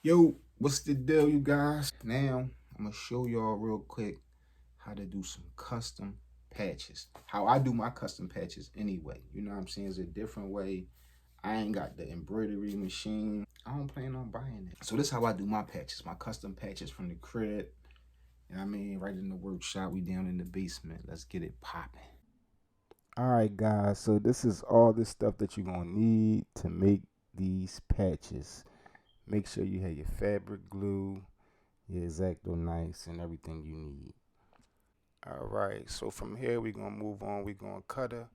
Yo, what's the deal, you guys? Now, I'm gonna show y'all real quick how to do some custom patches. How I do my custom patches anyway. You know what I'm saying? It's a different way. I ain't got the embroidery machine. I don't plan on buying it. So this is how I do my patches, my custom patches from the crib. You know what I mean? Right in the workshop. We down in the basement. Let's get it popping. All right, guys. So this is all the stuff that you're gonna need to make these patches. Make sure you have your fabric glue, your X-Acto knives, and everything you need. All right, so from here we're gonna move on. We're gonna cut a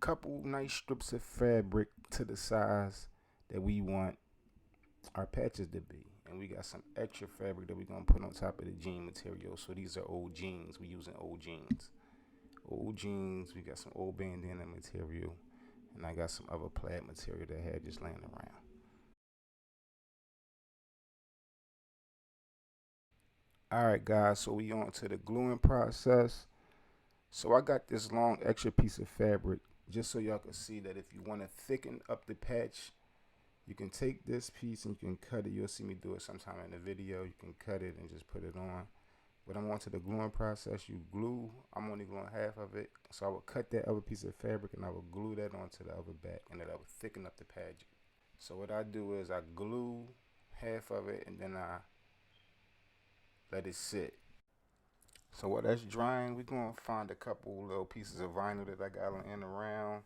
couple nice strips of fabric to the size that we want our patches to be. And we got some extra fabric that we're gonna put on top of the jean material. So these are old jeans. We're using old jeans. Old jeans, we got some old bandana material, and I got some other plaid material that I had just laying around. All right, guys, so we on to the gluing process. So I got this long extra piece of fabric just so y'all can see that if you want to thicken up the patch, you can take this piece and you can cut it. You'll see me do it sometime in the video. You can cut it and just put it on. But I'm on to the gluing process. You glue, I'm only gluing half of it. So I will cut that other piece of fabric and I will glue that onto the other back, and that will thicken up the patch. So what I do is I glue half of it and then I let it sit. So while that's drying, we're going to find a couple little pieces of vinyl that I got in around.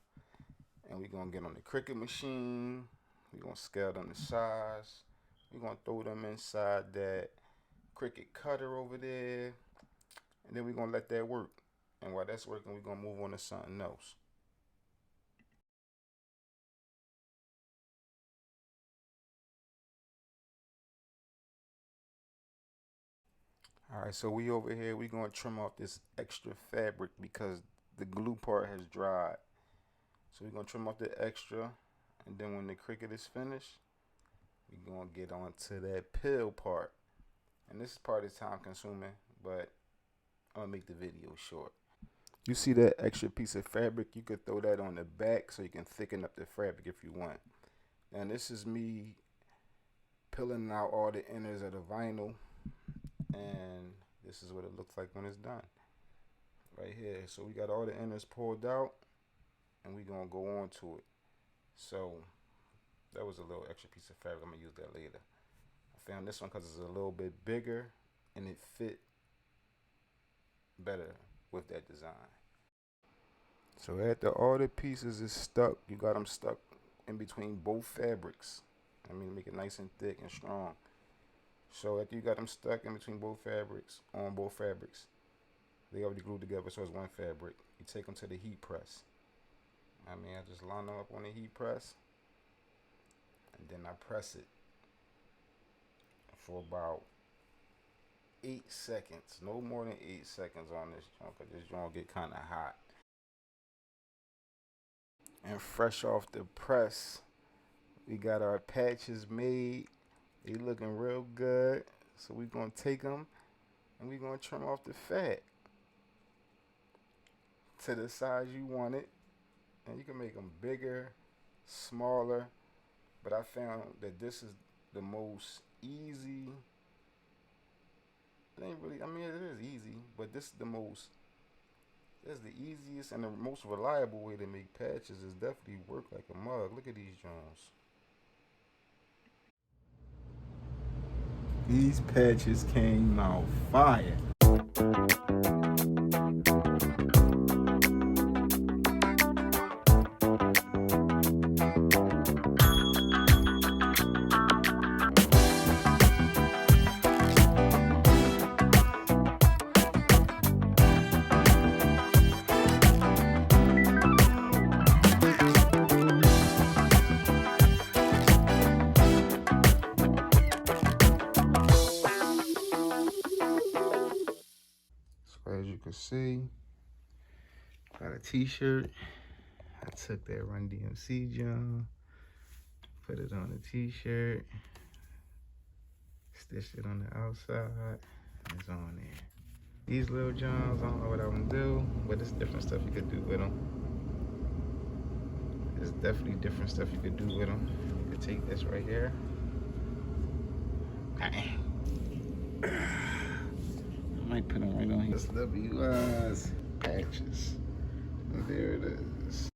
And we're going to get on the Cricut machine. We're going to scale them to size. We're going to throw them inside that Cricut cutter over there. And then we're going to let that work. And while that's working, we're going to move on to something else. Alright, so we over here, we're going to trim off this extra fabric because the glue part has dried. So we're going to trim off the extra, and then when the Cricut is finished, we're going to get on to that pill part. And this part is time consuming, but I'm going to make the video short. You see that extra piece of fabric? You could throw that on the back so you can thicken up the fabric if you want. And this is me peeling out all the inners of the vinyl, and this is what it looks like when it's done. Right here. So we got all the inners pulled out, and we're going to go on to it. So that was a little extra piece of fabric. I'm going to use that later. I found this one because it's a little bit bigger and it fit better with that design. So after all the pieces is stuck, you got them stuck in between both fabrics. I mean, make it nice and thick and strong. So after you got them stuck in between both fabrics, they already glued together, so it's one fabric. You take them to the heat press. I mean, I just line them up on the heat press, and then I press it for about 8 seconds. No more than 8 seconds on this joint, because this joint get kind of hot. And fresh off the press, we got our patches made. They looking real good. So we're going to take them and we're going to trim off the fat to the size you want it. And you can make them bigger, smaller. But I found that this is the most easy. It ain't really, I mean, it is easy, but this is the easiest and the most reliable way to make patches. Is definitely work like a mug. Look at these Jones. These patches came out fire. As you can see, got a t-shirt. I took that Run DMC jump, put it on the t-shirt, stitched it on the outside, and it's on there. These little jumps, I don't know what I would do, but it's different stuff you could do with them. There's definitely different stuff you could do with them. You could take this right here, I might put them right on here. SWI's patches. There it is.